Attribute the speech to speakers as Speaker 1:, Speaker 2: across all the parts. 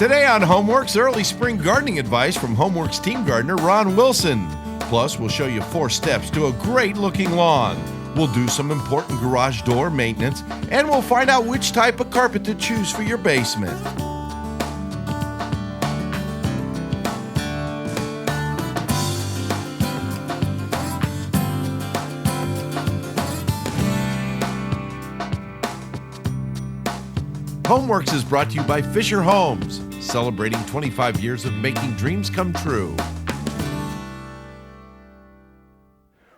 Speaker 1: Today on Homeworks, early spring gardening advice from Homeworks team gardener Ron Wilson. Plus, we'll show you 4 steps to a great-looking lawn. We'll do some important garage door maintenance, and we'll find out which type of carpet to choose for your basement. Homeworks is brought to you by Fisher Homes, celebrating 25 years of making dreams come true.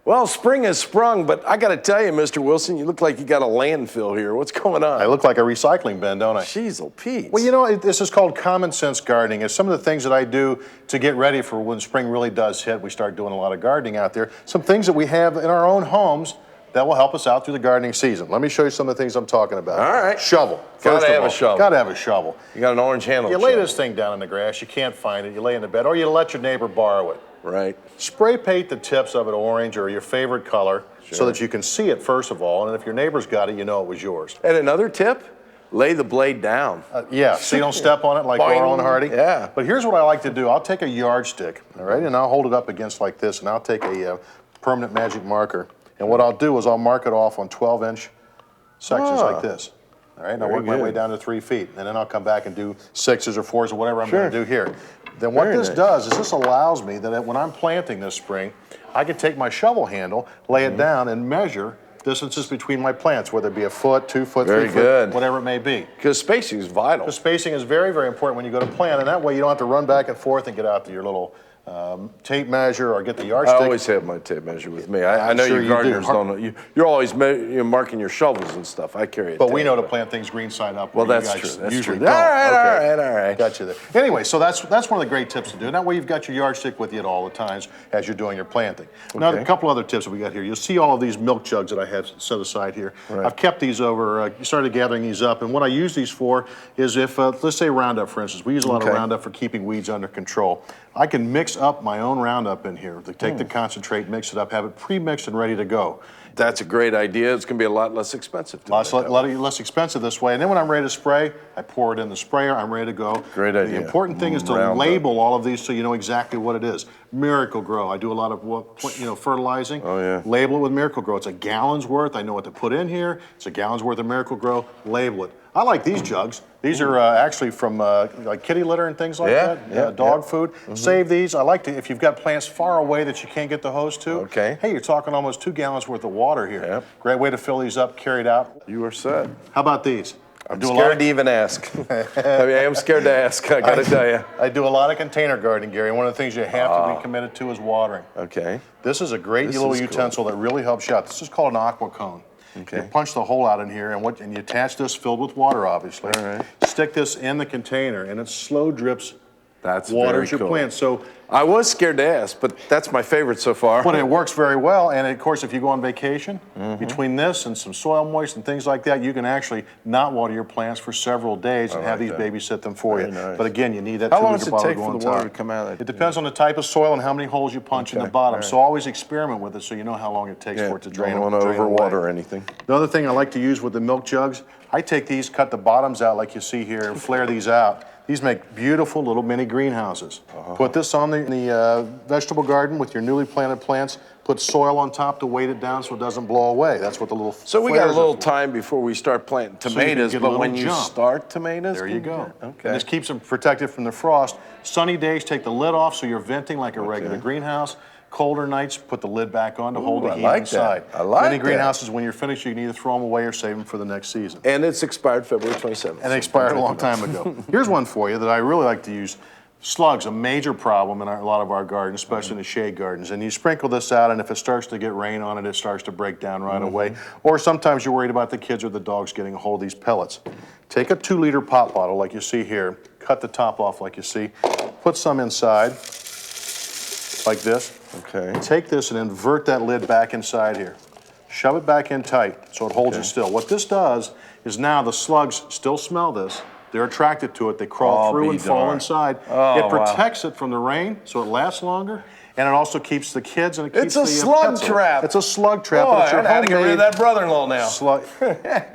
Speaker 2: Well, spring has sprung, but I got to tell you, Mr. Wilson, you look like you got a landfill here. What's going on?
Speaker 3: I look like a recycling bin, don't I?
Speaker 2: Jeez, Pete.
Speaker 3: Well, you know, this is called common sense gardening. It's some of the things that I do to get ready for when spring really does hit. We start doing a lot of gardening out there. Some things that we have in our own homes that will help us out through the gardening season. Let me show you some of the things I'm talking about.
Speaker 2: All right.
Speaker 3: Shovel.
Speaker 2: Gotta have a shovel.
Speaker 3: Gotta have a shovel.
Speaker 2: You got an orange handle.
Speaker 3: You lay this thing down in the grass, you can't find it, you lay in the bed, or you let your neighbor borrow it.
Speaker 2: Right.
Speaker 3: Spray paint the tips of it orange or your favorite color so that you can see it first of all, and if your neighbor's got it, you know it was yours.
Speaker 2: And another tip, lay the blade down.
Speaker 3: Yeah, so you don't step on it like Laurel and Hardy.
Speaker 2: Yeah.
Speaker 3: But here's what I like to do. I'll take a yardstick, all right, and I'll hold it up against like this, and I'll take a permanent magic marker. And what I'll do is I'll mark it off on 12-inch sections like this. All right, and I'll work my way down to 3 feet. And then I'll come back and do 6s or 4s or whatever I'm going to do here. Then what this does is this allows me that when I'm planting this spring, I can take my shovel handle, lay it down, and measure distances between my plants, whether it be a foot, 2 foot, 3 foot, whatever it may be.
Speaker 2: Because spacing is vital.
Speaker 3: The spacing is very, very important when you go to plant, and that way you don't have to run back and forth and get out to your little tape measure or get the yardstick.
Speaker 2: I always have my tape measure with me. I know you gardeners don't know. You're always marking your shovels and stuff. I carry it.
Speaker 3: But we know to plant things green side up.
Speaker 2: Well, that's true. That's
Speaker 3: usually
Speaker 2: true.
Speaker 3: Don't.
Speaker 2: All right.
Speaker 3: Got you there. Anyway, so that's one of the great tips to do. That way you've got your yardstick with you at all the times as you're doing your planting. Now, a couple other tips that we got here. You'll see all of these milk jugs that I have set aside here. Right. I've kept these over, started gathering these up, and what I use these for is if, let's say Roundup, for instance. We use a lot of Roundup for keeping weeds under control. I can mix up my own Roundup in here. Take the concentrate, mix it up, have it pre-mixed and ready to go.
Speaker 2: That's a great idea. It's going to be a lot less expensive.
Speaker 3: A lot less expensive this way. And then when I'm ready to spray, I pour it in the sprayer. I'm ready to go.
Speaker 2: Great idea.
Speaker 3: The important thing is to label all of these so you know exactly what it is. Miracle-Gro. I do a lot of fertilizing.
Speaker 2: Oh, yeah.
Speaker 3: Label it with Miracle-Gro. It's a gallon's worth. I know what to put in here. It's a gallon's worth of Miracle-Gro. Label it. I like these jugs. These are actually from like kitty litter and things like that, dog food. Save these. I like to, if you've got plants far away that you can't get the hose to, hey, you're talking almost 2 gallons worth of water here.
Speaker 2: Yep.
Speaker 3: Great way to fill these up, carry it out.
Speaker 2: You are set.
Speaker 3: How about these?
Speaker 2: I'm scared to even ask. I am scared to ask, I got to tell you.
Speaker 3: I do a lot of container gardening, Gary. One of the things you have to be committed to is watering.
Speaker 2: Okay.
Speaker 3: This is a great little utensil that really helps you out. This is called an aqua cone. Okay. You punch the hole out in here, and you attach this filled with water, obviously.
Speaker 2: All right.
Speaker 3: Stick this in the container, and it slow drips.
Speaker 2: That's
Speaker 3: waters
Speaker 2: very
Speaker 3: your
Speaker 2: cool.
Speaker 3: plants. So
Speaker 2: I was scared to ask, but that's my favorite so far.
Speaker 3: But it works very well, and of course, if you go on vacation, between this and some soil moist and things like that, you can actually not water your plants for several days and have these babysit them for you.
Speaker 2: Nice.
Speaker 3: But again, you need that 2
Speaker 2: How long
Speaker 3: liter
Speaker 2: does it
Speaker 3: bottle
Speaker 2: take
Speaker 3: to go
Speaker 2: for
Speaker 3: on
Speaker 2: the
Speaker 3: top.
Speaker 2: water to come out?
Speaker 3: It depends on the type of soil and how many holes you punch in the bottom. So always experiment with it so you know how long it takes for it to drain.
Speaker 2: Don't want to overwater or anything.
Speaker 3: The other thing I like to use with the milk jugs, I take these, cut the bottoms out like you see here, and flare these out. These make beautiful little mini greenhouses. Put this on the vegetable garden with your newly planted plants. Put soil on top to weight it down so it doesn't blow away. That's what the little
Speaker 2: So we got a little time before we start planting tomatoes,
Speaker 3: so
Speaker 2: but when you start tomatoes,
Speaker 3: there you go.
Speaker 2: Okay.
Speaker 3: And this keeps them protected from the frost. Sunny days, take the lid off so you're venting like a regular greenhouse. Colder nights, put the lid back on to hold the heat inside.
Speaker 2: I like
Speaker 3: Mini greenhouses, when you're finished, you can either throw them away or save them for the next season.
Speaker 2: And it's expired February 27th.
Speaker 3: And it expired a long time ago. Here's one for you that I really like to use. Slugs, a major problem in a lot of our gardens, especially in the shade gardens. And you sprinkle this out, and if it starts to get rain on it, it starts to break down right away. Or sometimes you're worried about the kids or the dogs getting a hold of these pellets. Take a 2 liter pop bottle like you see here, cut the top off like you see, put some inside, like this.
Speaker 2: Okay.
Speaker 3: Take this and invert that lid back inside here. Shove it back in tight so it holds it still. What this does is now the slugs still smell this. They're attracted to it. They crawl through and fall inside. It protects it from the rain so it lasts longer. And it also keeps the kids and it keeps
Speaker 2: It's a slug
Speaker 3: pets
Speaker 2: trap.
Speaker 3: alive. It's a slug trap.
Speaker 2: Boy,
Speaker 3: but it's your
Speaker 2: I had to get rid of
Speaker 3: homemade
Speaker 2: that brother-in-law now.
Speaker 3: slug.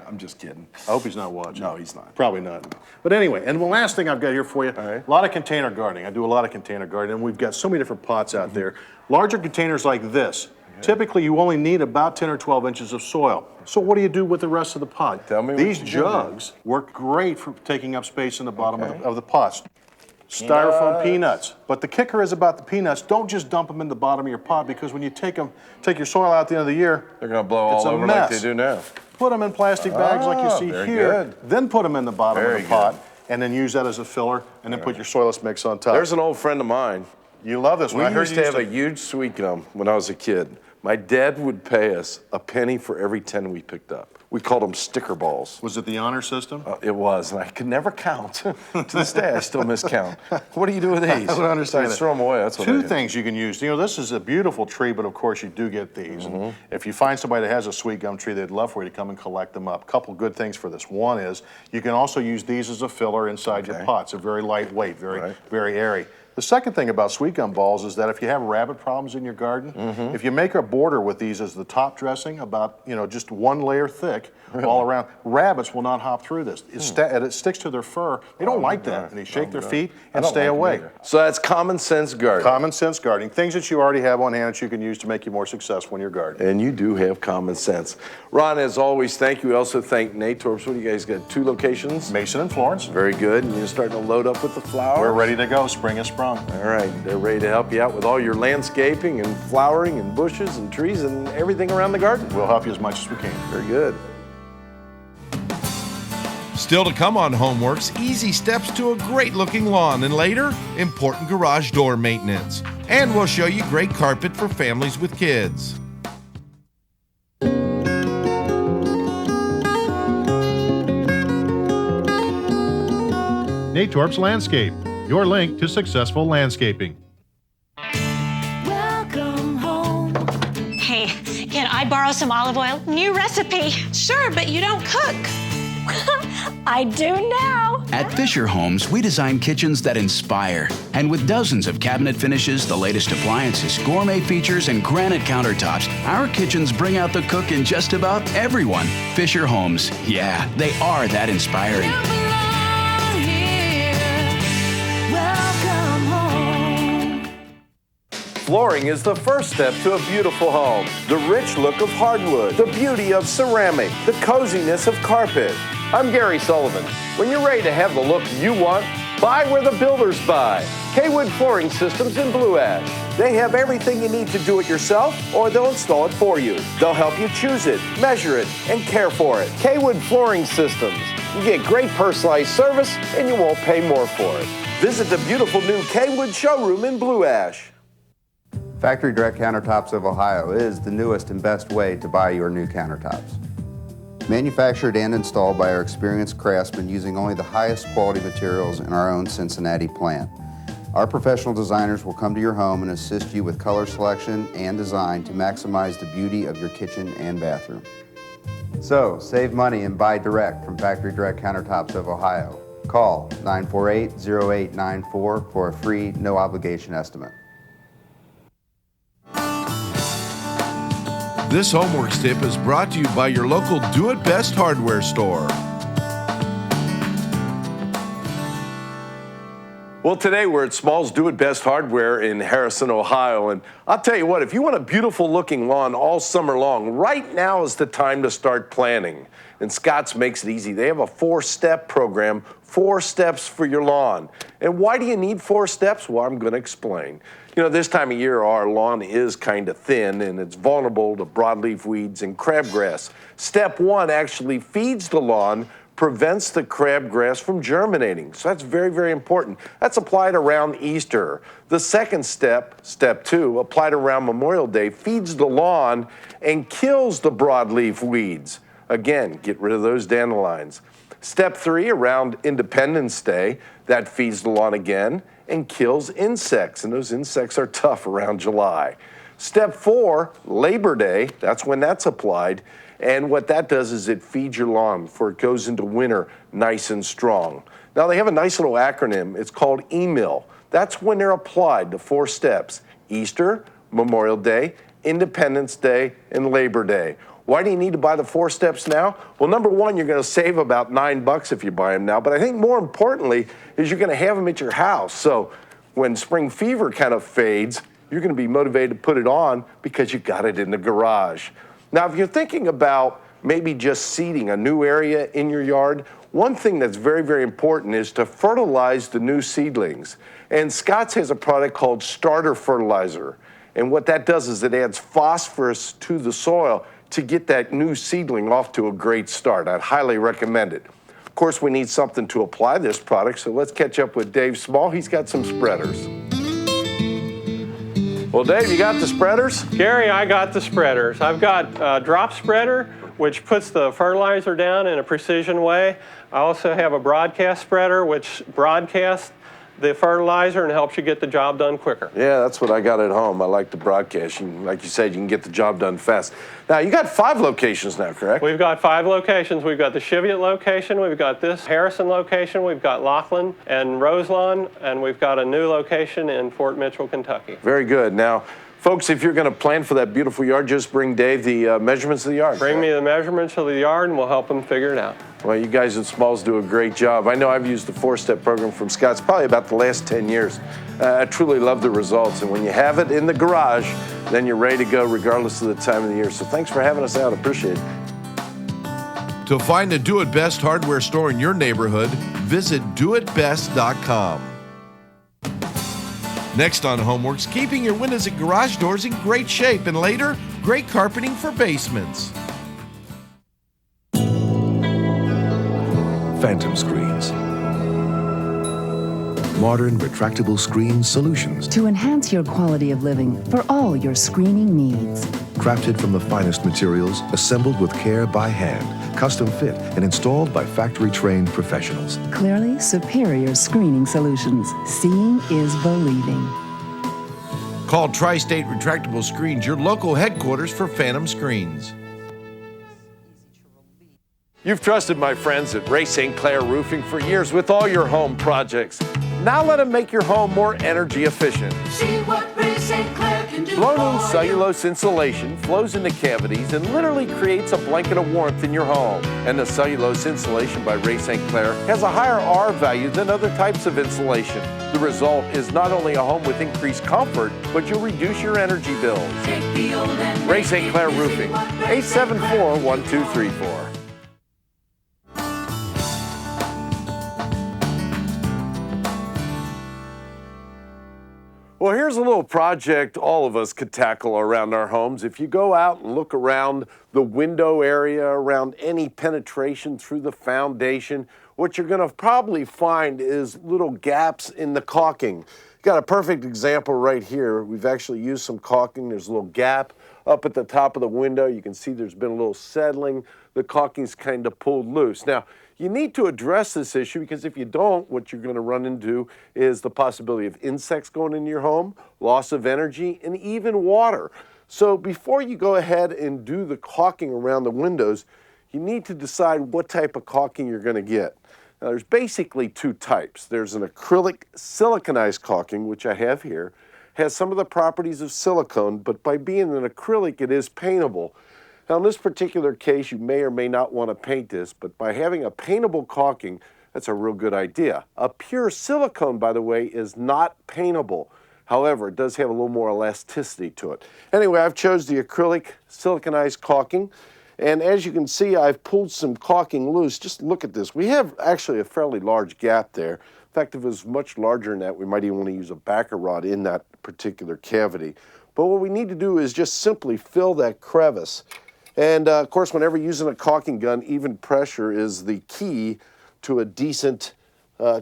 Speaker 2: I'm just kidding.
Speaker 3: I hope he's not watching.
Speaker 2: No, he's not.
Speaker 3: Probably not. But anyway, and the last thing I've got here for you,
Speaker 2: right.
Speaker 3: a lot of container gardening. I do a lot of container gardening, and we've got so many different pots out there. Larger containers like this, typically you only need about 10 or 12 inches of soil. So what do you do with the rest of the pot?
Speaker 2: Tell me what
Speaker 3: These
Speaker 2: you do
Speaker 3: jugs work great for taking up space in the bottom of the pots. Styrofoam peanuts. But the kicker is about the peanuts, don't just dump them in the bottom of your pot, because when you take your soil out at the end of the year,
Speaker 2: They're going to blow
Speaker 3: it's
Speaker 2: all
Speaker 3: a
Speaker 2: over like
Speaker 3: mess.
Speaker 2: they do now.
Speaker 3: Put them in plastic bags like you see
Speaker 2: very
Speaker 3: here,
Speaker 2: good.
Speaker 3: then put them in the bottom
Speaker 2: Very
Speaker 3: of the pot,
Speaker 2: good.
Speaker 3: and then use that as a filler, and then put your soilless mix on top.
Speaker 2: There's an old friend of mine.
Speaker 3: You love this one.
Speaker 2: We
Speaker 3: I heard
Speaker 2: used
Speaker 3: you
Speaker 2: to have a huge sweet gum when I was a kid. My dad would pay us a penny for every 10 we picked up. We called them sticker balls.
Speaker 3: Was it the honor system?
Speaker 2: It was, and I could never count. To this day, I still miscount. What do you do with these?
Speaker 3: I don't understand
Speaker 2: I
Speaker 3: it.
Speaker 2: throw them away. That's what
Speaker 3: Two
Speaker 2: I do.
Speaker 3: things you can use. You know, this is a beautiful tree, but of course you do get these. And if you find somebody that has a sweet gum tree, they'd love for you to come and collect them up. Couple good things for this. One is you can also use these as a filler inside your pots. They're very lightweight, very airy. The second thing about sweet gum balls is that if you have rabbit problems in your garden, if you make a border with these as the top dressing, about just one layer thick all around, rabbits will not hop through this. It sticks to their fur. They don't like that, and they shake their feet and stay away.
Speaker 2: So that's common sense gardening.
Speaker 3: Common sense gardening, things that you already have on hand that you can use to make you more successful in your garden.
Speaker 2: And you do have common sense. Ron, as always, thank you. We also thank Nate Torps. What do you guys got? 2 locations?
Speaker 3: Mason and Florence.
Speaker 2: Very good. And you're starting to load up with the flowers?
Speaker 3: We're ready to go. Spring is sprung.
Speaker 2: All right, they're ready to help you out with all your landscaping and flowering and bushes and trees and everything around the garden.
Speaker 3: We'll help you as much as we can.
Speaker 2: Very good.
Speaker 1: Still to come on Homeworks, easy steps to a great looking lawn, and later, important garage door maintenance. And we'll show you great carpet for families with kids.
Speaker 4: Nate Torps Landscape, your link to successful landscaping.
Speaker 5: Welcome home.
Speaker 6: Hey, can I borrow some olive oil? New recipe.
Speaker 5: Sure, but you don't cook.
Speaker 6: I do now.
Speaker 7: At Fisher Homes, we design kitchens that inspire. And with dozens of cabinet finishes, the latest appliances, gourmet features, and granite countertops, our kitchens bring out the cook in just about everyone. Fisher Homes, yeah, they are that inspiring.
Speaker 5: You belong here. Welcome home.
Speaker 2: Flooring is the first step to a beautiful home. The rich look of hardwood, the beauty of ceramic, the coziness of carpet. I'm Gary Sullivan. When you're ready to have the look you want, buy where the builders buy. Kaywood Flooring Systems in Blue Ash. They have everything you need to do it yourself, or they'll install it for you. They'll help you choose it, measure it, and care for it. Kaywood Flooring Systems. You get great personalized service, and you won't pay more for it. Visit the beautiful new Kaywood showroom in Blue Ash.
Speaker 8: Factory Direct Countertops of Ohio is the newest and best way to buy your new countertops. Manufactured and installed by our experienced craftsmen using only the highest quality materials in our own Cincinnati plant. Our professional designers will come to your home and assist you with color selection and design to maximize the beauty of your kitchen and bathroom. So, save money and buy direct from Factory Direct Countertops of Ohio. Call 948-0894 for a free, no obligation estimate.
Speaker 1: This Homeworks tip is brought to you by your local Do It Best hardware store.
Speaker 2: Well, today we're at Small's Do It Best Hardware in Harrison, Ohio. And I'll tell you what, if you want a beautiful looking lawn all summer long, right now is the time to start planning. And Scott's makes it easy. They have a 4-step program, 4 steps for your lawn. And why do you need 4 steps? Well, I'm going to explain. You know, this time of year, our lawn is kind of thin and it's vulnerable to broadleaf weeds and crabgrass. Step 1 actually feeds the lawn, prevents the crabgrass from germinating. So that's very, very important. That's applied around Easter. The second step, step 2, applied around Memorial Day, feeds the lawn and kills the broadleaf weeds. Again, get rid of those dandelions. Step 3, around Independence Day, that feeds the lawn again and kills insects, and those insects are tough around July. Step 4, Labor Day, that's when that's applied, and what that does is it feeds your lawn before it goes into winter nice and strong. Now they have a nice little acronym, it's called EMIL. That's when they're applied, the 4 steps. Easter, Memorial Day, Independence Day, and Labor Day. Why do you need to buy the 4 steps now? Well, number one, you're going to save about $9 if you buy them now, but I think more importantly is you're going to have them at your house. So when spring fever kind of fades, you're going to be motivated to put it on because you got it in the garage. Now, if you're thinking about maybe just seeding a new area in your yard, one thing that's very, very important is to fertilize the new seedlings. And Scotts has a product called starter fertilizer. And what that does is it adds phosphorus to the soil to get that new seedling off to a great start. I'd highly recommend it. Of course, we need something to apply this product, so let's catch up with Dave Small. He's got some spreaders. Well, Dave, you got the spreaders?
Speaker 9: Gary, I got the spreaders. I've got a drop spreader, which puts the fertilizer down in a precision way. I also have a broadcast spreader, which broadcasts the fertilizer and helps you get the job done quicker.
Speaker 2: Yeah, that's what I got at home. I like the broadcast. Like you said, you can get the job done fast. Now, you got 5 locations now, correct?
Speaker 9: We've got 5 locations. We've got the Cheviot location, we've got this Harrison location, we've got Laughlin and Roselawn, and we've got a new location in Fort Mitchell, Kentucky.
Speaker 2: Very good. Now, folks, if you're going to plan for that beautiful yard, just bring Dave the measurements of the yard.
Speaker 9: Bring me the measurements of the yard and we'll help them figure it out.
Speaker 2: Well, you guys at Smalls do a great job. I know I've used the 4-step program from Scotts probably about the last 10 years. I truly love the results. And when you have it in the garage, then you're ready to go regardless of the time of the year. So thanks for having us out. Appreciate it.
Speaker 1: To find a Do It Best hardware store in your neighborhood, visit doitbest.com. Next on Homeworks, keeping your windows and garage doors in great shape, and later, great carpeting for basements.
Speaker 10: Phantom Screens. Modern retractable screen solutions
Speaker 11: to enhance your quality of living for all your screening needs.
Speaker 10: crafted from the finest materials, assembled with care by hand, custom fit, and installed by factory-trained professionals.
Speaker 11: Clearly superior screening solutions. Seeing is believing.
Speaker 1: Call Tri-State Retractable Screens, your local headquarters for Phantom Screens.
Speaker 2: You've trusted my friends at Ray St. Clair Roofing for years with all your home projects. Now let them make your home more energy efficient.
Speaker 5: See what Ray St. Clair can do.
Speaker 2: Blown-in cellulose insulation flows into cavities and literally creates a blanket of warmth in your home. And the cellulose insulation by Ray St. Clair has a higher R value than other types of insulation. The result is not only a home with increased comfort, but you'll reduce your energy bills.
Speaker 5: Take the old and
Speaker 2: Ray St. Clair Roofing, 874-1234. Well, here's a little project all of us could tackle around our homes. If you go out and look around the window area, around any penetration through the foundation, what you're going to probably find is little gaps in the caulking. Got a perfect example right here. We've actually used some caulking. There's a little gap up at the top of the window. You can see there's been a little settling. The caulking's kind of pulled loose. Now, you need to address this issue because if you don't, what you're going to run into is the possibility of insects going into your home, loss of energy, and even water. So before you go ahead and do the caulking around the windows, you need to decide what type of caulking you're going to get. Now, there's basically two types. There's an acrylic siliconized caulking, which I have here, has some of the properties of silicone, but by being an acrylic, it is paintable. Now, in this particular case, you may or may not want to paint this, but by having a paintable caulking, that's a real good idea. A pure silicone, by the way, is not paintable. However, it does have a little more elasticity to it. Anyway, I've chose the acrylic siliconized caulking, and as you can see, I've pulled some caulking loose. Just look at this. We have actually a fairly large gap there. In fact, if it was much larger than that, we might even want to use a backer rod in that particular cavity. But what we need to do is just simply fill that crevice. And of course, whenever using a caulking gun, even pressure is the key to a decent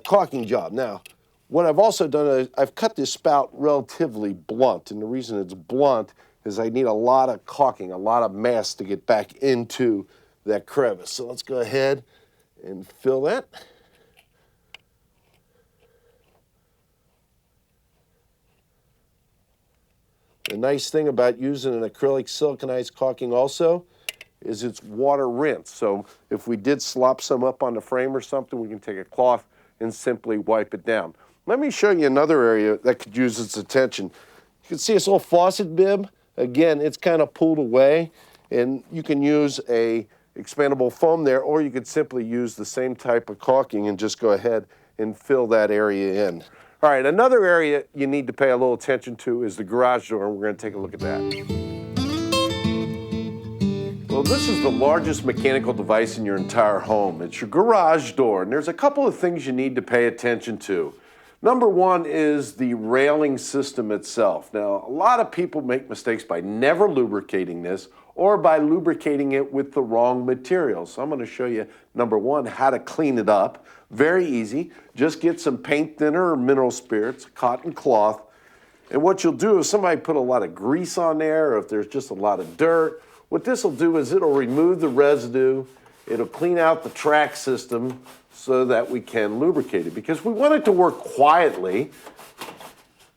Speaker 2: caulking job. Now, what I've also done is I've cut this spout relatively blunt. And the reason it's blunt is I need a lot of caulking, a lot of mass to get back into that crevice. So let's go ahead and fill that. The nice thing about using an acrylic siliconized caulking also is it's water rinse. So if we did slop some up on the frame or something, we can take a cloth and simply wipe it down. Let me show you another area that could use its attention. You can see this little faucet bib. Again, it's kind of pulled away, and you can use a expandable foam there, or you could simply use the same type of caulking and just go ahead and fill that area in. All right, another area you need to pay a little attention to is the garage door, and we're going to take a look at that. Well, this is the largest mechanical device in your entire home. It's your garage door, and there's a couple of things you need to pay attention to. Number one is the railing system itself. Now, a lot of people make mistakes by never lubricating this or by lubricating it with the wrong materials. So I'm going to show you, number one, how to clean it up. Very easy. Just get some paint thinner or mineral spirits, cotton cloth, and what you'll do is somebody put a lot of grease on there, or if there's just a lot of dirt, what this will do is it'll remove the residue, it'll clean out the track system so that we can lubricate it, because we want it to work quietly.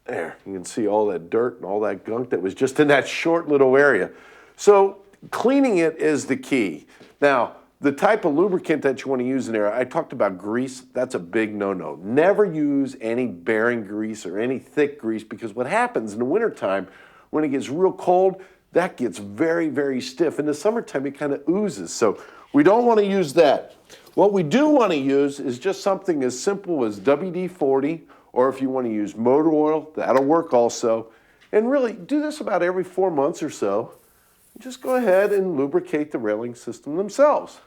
Speaker 2: There, you can see all that dirt and all that gunk that was just in that short little area. So cleaning it is the key. Now, the type of lubricant that you want to use in there, I talked about grease, that's a big no-no. Never use any bearing grease or any thick grease, because what happens in the wintertime, when it gets real cold, that gets very, very stiff. In the summertime, it kind of oozes, so we don't want to use that. What we do want to use is just something as simple as WD-40, or if you want to use motor oil, that'll work also. And really, do this about every 4 months or so. Just go ahead and lubricate the railing system themselves.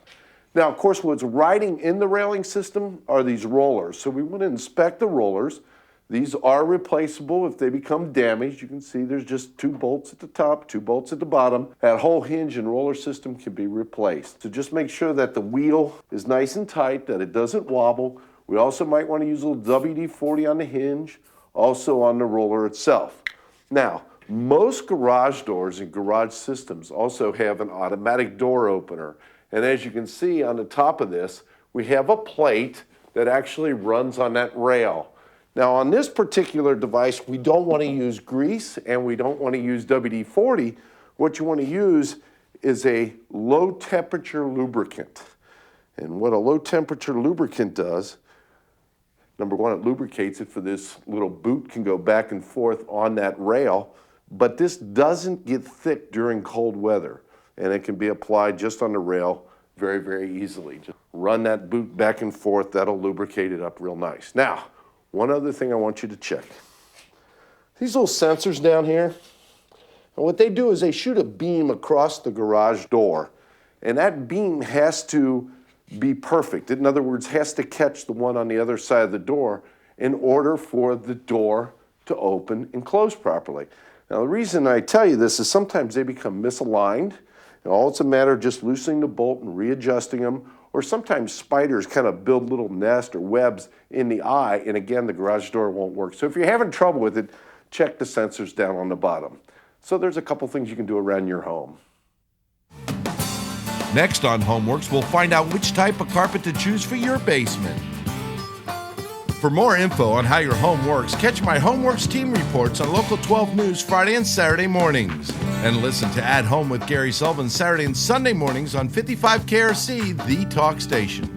Speaker 2: Now, of course, what's riding in the railing system are these rollers. So we want to inspect the rollers. These are replaceable if they become damaged. You can see there's just 2 bolts at the top, 2 bolts at the bottom. That whole hinge and roller system can be replaced. So just make sure that the wheel is nice and tight, that it doesn't wobble. We also might want to use a little WD-40 on the hinge, also on the roller itself. Now, most garage doors and garage systems also have an automatic door opener. And as you can see on the top of this, we have a plate that actually runs on that rail. Now on this particular device, we don't want to use grease and we don't want to use WD-40. What you want to use is a low temperature lubricant. And what a low temperature lubricant does, number one, it lubricates it, for this little boot can go back and forth on that rail, but this doesn't get thick during cold weather, and it can be applied just on the rail very, very easily. Just run that boot back and forth, that'll lubricate it up real nice. Now, one other thing I want you to check. These little sensors down here, and what they do is they shoot a beam across the garage door, and that beam has to be perfect. In other words, has to catch the one on the other side of the door in order for the door to open and close properly. Now, the reason I tell you this is sometimes they become misaligned, and all it's a matter of just loosening the bolt and readjusting them, or sometimes spiders kind of build little nests or webs in the eye, and again, the garage door won't work. So if you're having trouble with it, check the sensors down on the bottom. So there's a couple things you can do around your home.
Speaker 1: Next on Homeworks, we'll find out which type of carpet to choose for your basement. For more info on how your home works, catch my Homeworks team reports on Local 12 News Friday and Saturday mornings. And listen to At Home with Gary Sullivan Saturday and Sunday mornings on 55 KRC, the talk station.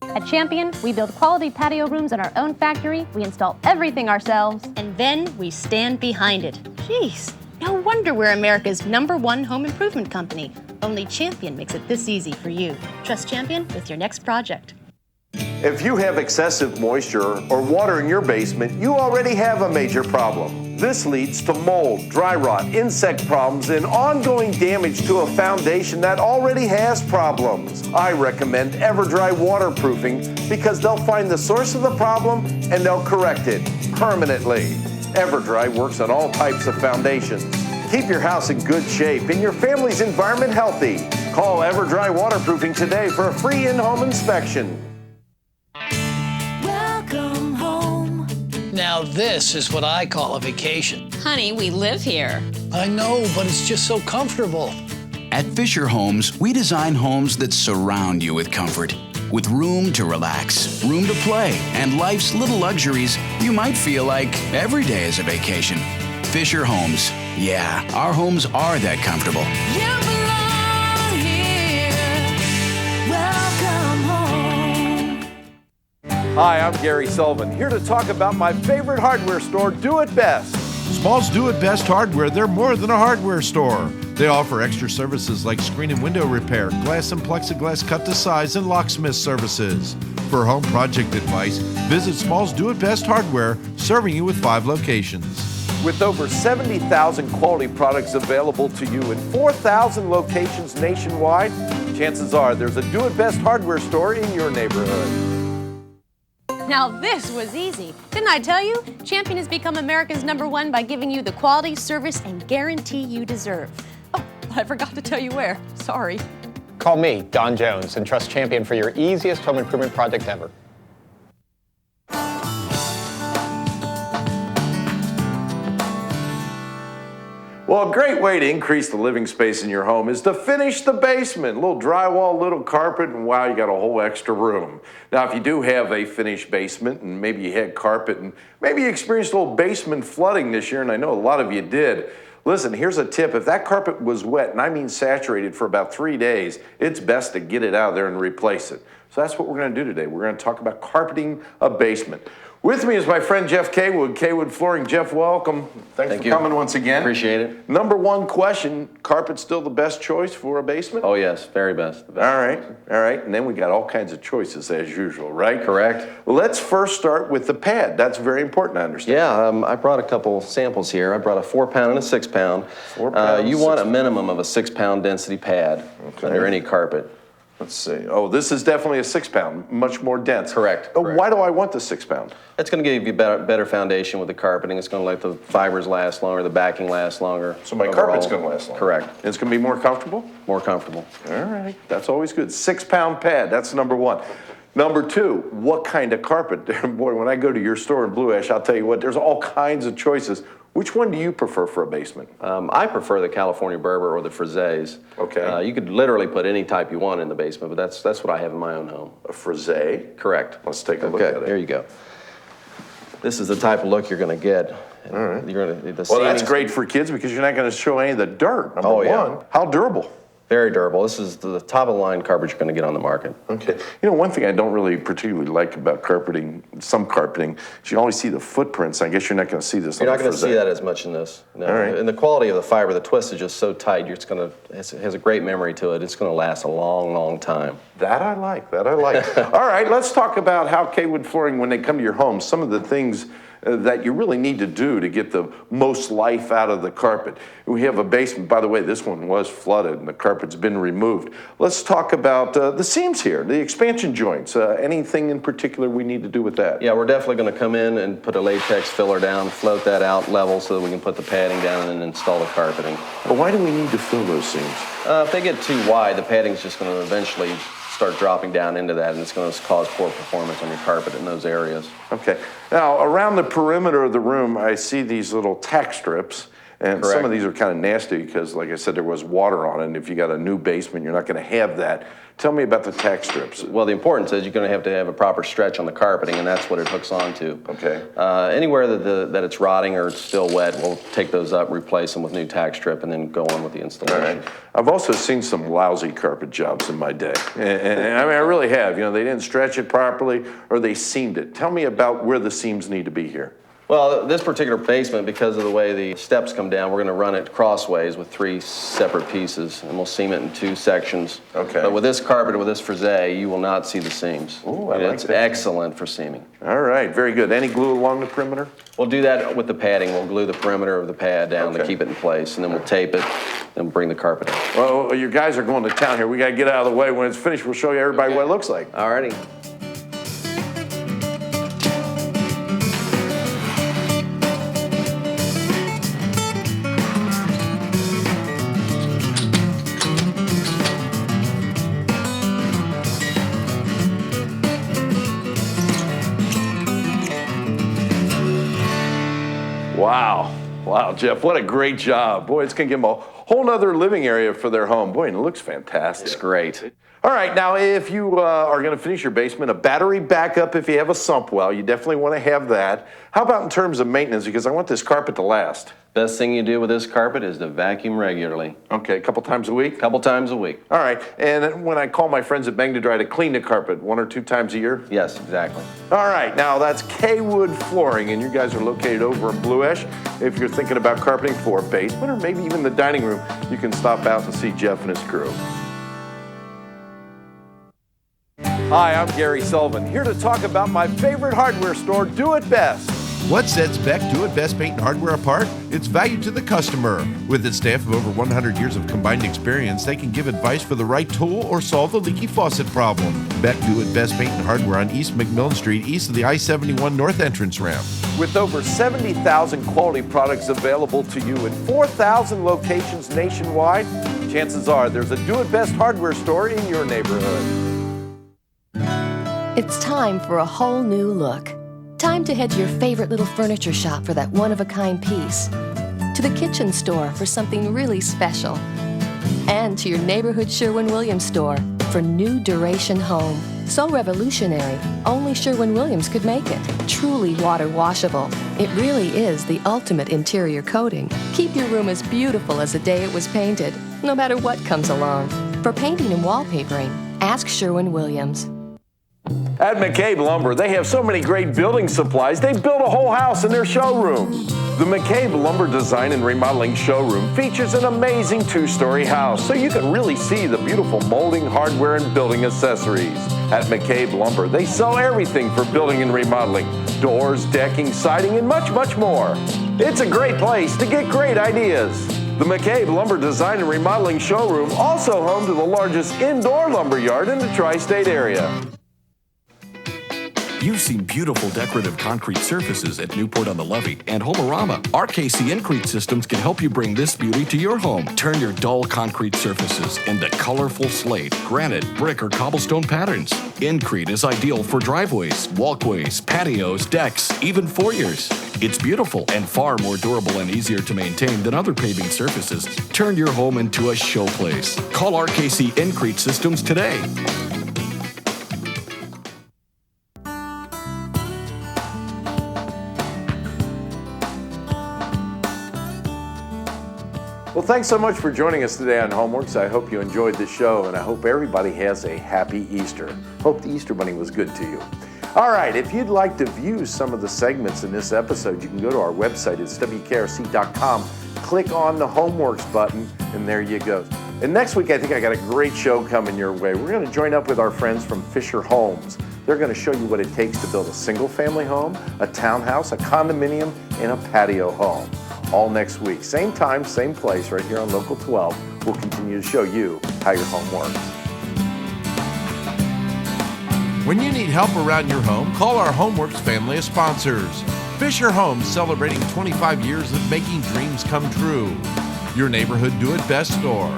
Speaker 12: At Champion, we build quality patio rooms in our own factory, we install everything ourselves,
Speaker 6: And then we stand behind it. Jeez, no wonder we're America's #1 home improvement company. Only Champion makes it this easy for you. Trust Champion with your next project.
Speaker 2: If you have excessive moisture or water in your basement, you already have a major problem. This leads to mold, dry rot, insect problems, and ongoing damage to a foundation that already has problems. I recommend EverDry waterproofing because they'll find the source of the problem and they'll correct it permanently. EverDry works on all types of foundations. Keep your house in good shape and your family's environment healthy. Call EverDry Waterproofing today for a free in-home inspection.
Speaker 5: Welcome home.
Speaker 13: Now this is what I call a vacation.
Speaker 14: Honey, we live here.
Speaker 13: I know, but it's just so comfortable.
Speaker 7: At Fisher Homes, we design homes that surround you with comfort. With room to relax, room to play, and life's little luxuries, you might feel like every day is a vacation. Fisher Homes. Yeah, our homes are that comfortable.
Speaker 5: You belong here. Welcome home.
Speaker 2: Hi, I'm Gary Sullivan, here to talk about my favorite hardware store, Do It Best.
Speaker 1: Small's Do It Best Hardware, they're more than a hardware store. They offer extra services like screen and window repair, glass and plexiglass cut to size, and locksmith services. For home project advice, visit Small's Do It Best Hardware, serving you with 5 locations.
Speaker 2: With over 70,000 quality products available to you in 4,000 locations nationwide, chances are there's a Do It Best hardware store in your neighborhood.
Speaker 6: Now this was easy. Didn't I tell you? Champion has become America's #1 by giving you the quality, service, and guarantee you deserve. Oh, but I forgot to tell you where. Sorry.
Speaker 14: Call me, Don Jones, and trust Champion for your easiest home improvement project ever.
Speaker 2: Well, a great way to increase the living space in your home is to finish the basement. A little drywall, little carpet, and wow, you got a whole extra room. Now, if you do have a finished basement and maybe you had carpet and maybe you experienced a little basement flooding this year, and I know a lot of you did, listen, here's a tip. If that carpet was wet, and I mean saturated for about 3 days, it's best to get it out of there and replace it. So that's what we're going to do today. We're going to talk about carpeting a basement. With me is my friend Jeff Kaywood, Kaywood Flooring. Jeff, welcome. Thanks for coming once again.
Speaker 15: Appreciate it.
Speaker 2: Number one question, carpet still the best choice for a basement?
Speaker 15: Oh yes, very best.
Speaker 2: All right. And then we got all kinds of choices as usual, right?
Speaker 15: Correct.
Speaker 2: Let's first start with the pad. That's very important, I understand.
Speaker 15: Yeah, I brought a couple samples here. I brought a 4-pound and a 6-pound.
Speaker 2: 4 pounds.
Speaker 15: You want a minimum of a 6-pound density pad under any carpet.
Speaker 2: Let's see. Oh, this is definitely a 6-pound, much more dense.
Speaker 15: Correct.
Speaker 2: Why do I want the 6-pound?
Speaker 15: It's going to give you better foundation with the carpeting. It's going to let the fibers last longer, the backing last longer.
Speaker 2: So my carpet's going to last longer.
Speaker 15: Correct.
Speaker 2: It's going to be more comfortable?
Speaker 15: More comfortable.
Speaker 2: All right. That's always good. 6-pound pad. That's number one. Number two, what kind of carpet? Boy, when I go to your store in Blue Ash, I'll tell you what, there's all kinds of choices. Which one do you prefer for a basement?
Speaker 15: I prefer the California Berber or the Frise.
Speaker 2: Okay.
Speaker 15: You could literally put any type you want in the basement, but that's what I have in my own home.
Speaker 2: A Frise?
Speaker 15: Correct.
Speaker 2: Let's take a look at it.
Speaker 15: There you go. This is the type of look you're going to get.
Speaker 2: All right.
Speaker 15: You're gonna,
Speaker 2: well, that's great for kids because you're not going to show any of the dirt, number one. How durable?
Speaker 15: Very durable. This is the top of the line carpet you're going to get on the market.
Speaker 2: Okay. You know, one thing I don't really particularly like about carpeting, some carpeting, is you always see the footprints. I guess you're not going to see this.
Speaker 15: You're not going to see that as much in this. No.
Speaker 2: All right.
Speaker 15: And the quality of the fiber, the twist is just so tight. It's going to has a great memory to it. It's going to last a long, long time.
Speaker 2: That I like. All right. Let's talk about how Kaywood Flooring, when they come to your home, some of the things that you really need to do to get the most life out of the carpet. We have a basement, by the way, this one was flooded and the carpet's been removed. Let's talk about the seams here, the expansion joints. Anything in particular we need to do with that?
Speaker 15: Yeah, we're definitely going to come in and put a latex filler down, float that out level so that we can put the padding down and install the carpeting.
Speaker 2: But why do we need to fill those seams?
Speaker 15: If they get too wide, the padding's just going to eventually start dropping down into that, and it's going to cause poor performance on your carpet in those areas.
Speaker 2: Okay. Now, around the perimeter of the room, I see these little tack strips, and
Speaker 15: Correct.
Speaker 2: some of these are kind of nasty because, like I said, there was water on it, and if you got a new basement, you're not going to have that. Tell me about the tack strips.
Speaker 15: Well, the importance is you're going to have a proper stretch on the carpeting, and that's what it hooks onto.
Speaker 2: Okay.
Speaker 15: Anywhere that it's rotting or it's still wet, we'll take those up, replace them with new tack strip, and then go on with the installation.
Speaker 2: All right. I've also seen some lousy carpet jobs in my day, and I mean, I really have. You know, they didn't stretch it properly, or they seamed it. Tell me about where the seams need to be here.
Speaker 15: Well, this particular basement, because of the way the steps come down, we're going to run it crossways with 3 separate pieces, and we'll seam it in 2 sections.
Speaker 2: Okay.
Speaker 15: But with this carpet, with this frise, you will not see the seams.
Speaker 2: Ooh, I like
Speaker 15: it's
Speaker 2: that.
Speaker 15: excellent for seaming.
Speaker 2: All right, very good. Any glue along the perimeter?
Speaker 15: We'll do that with the padding. We'll glue the perimeter of the pad down to
Speaker 2: Okay.
Speaker 15: keep it in place, and then we'll tape it, then we'll bring the carpet in.
Speaker 2: Well, your guys are going to town here. We got to get out of the way. When it's finished, we'll show you everybody what it looks like.
Speaker 15: All righty.
Speaker 2: Wow, Jeff, what a great job. Boy, it's going to give them a whole nother living area for their home. Boy, and it looks fantastic.
Speaker 15: It's great.
Speaker 2: All right, now if you are going to finish your basement, a battery backup if you have a sump well, you definitely want to have that. How about in terms of maintenance? Because I want this carpet to last.
Speaker 15: Best thing you do with this carpet is to vacuum regularly.
Speaker 2: Okay, a couple times a week?
Speaker 15: Couple times a week.
Speaker 2: All right, and when I call my friends at Magna Dry to clean the carpet, 1 or 2 times a year?
Speaker 15: Yes, exactly.
Speaker 2: All right, now that's K-Wood Flooring, and you guys are located over in Blue Ash. If you're thinking about carpeting for a basement or maybe even the dining room, you can stop out and see Jeff and his crew. Hi, I'm Gary Sullivan, here to talk about my favorite hardware store, Do It Best.
Speaker 1: What sets Beck Do It Best Paint and Hardware apart? It's value to the customer. With its staff of over 100 years of combined experience, they can give advice for the right tool or solve the leaky faucet problem. Beck Do It Best Paint and Hardware on East McMillan Street, east of the I-71 North entrance ramp.
Speaker 2: With over 70,000 quality products available to you in 4,000 locations nationwide, chances are there's a Do It Best hardware store in your neighborhood.
Speaker 16: It's time for a whole new look. Time to head to your favorite little furniture shop for that one-of-a-kind piece. To the kitchen store for something really special. And to your neighborhood Sherwin-Williams store for new Duration Home. So revolutionary, only Sherwin-Williams could make it. Truly water washable. It really is the ultimate interior coating. Keep your room as beautiful as the day it was painted, no matter what comes along. For painting and wallpapering, ask Sherwin-Williams.
Speaker 2: At McCabe Lumber, they have so many great building supplies, they built a whole house in their showroom. The McCabe Lumber Design and Remodeling Showroom features an amazing 2-story house, so you can really see the beautiful molding, hardware, and building accessories. At McCabe Lumber, they sell everything for building and remodeling: doors, decking, siding, and much, much more. It's a great place to get great ideas. The McCabe Lumber Design and Remodeling Showroom, also home to the largest indoor lumber yard in the tri-state area.
Speaker 17: You've seen beautiful decorative concrete surfaces at Newport on the Levee and Homerama. RKC Increte Systems can help you bring this beauty to your home. Turn your dull concrete surfaces into colorful slate, granite, brick, or cobblestone patterns. Increte is ideal for driveways, walkways, patios, decks, even foyers. It's beautiful and far more durable and easier to maintain than other paving surfaces. Turn your home into a showplace. Call RKC Increte Systems today.
Speaker 2: Well, thanks so much for joining us today on Homeworks. I hope you enjoyed the show, and I hope everybody has a happy Easter. Hope the Easter Bunny was good to you. All right, if you'd like to view some of the segments in this episode, you can go to our website. It's WKRC.com. Click on the Homeworks button, and there you go. And next week, I think I got a great show coming your way. We're going to join up with our friends from Fisher Homes. They're going to show you what it takes to build a single-family home, a townhouse, a condominium, and a patio home. All next week. Same time, same place, right here on Local 12. We'll continue to show you how your home works.
Speaker 1: When you need help around your home, call our Homeworks family of sponsors. Fisher Homes, celebrating 25 years of making dreams come true. Your neighborhood do-it-best store.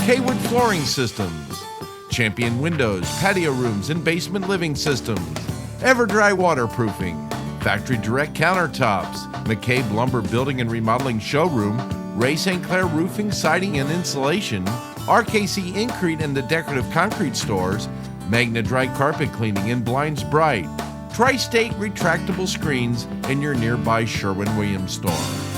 Speaker 1: K-Wood Flooring Systems. Champion Windows, patio rooms, and basement living systems. EverDry Waterproofing. Factory Direct Countertops. McCabe Lumber Building and Remodeling Showroom. Ray St. Clair Roofing, Siding, and Insulation. RKC Increte and the Decorative Concrete Stores. Magna Dry Carpet Cleaning and Blinds Bright. Tri-State Retractable Screens, and your nearby Sherwin-Williams store.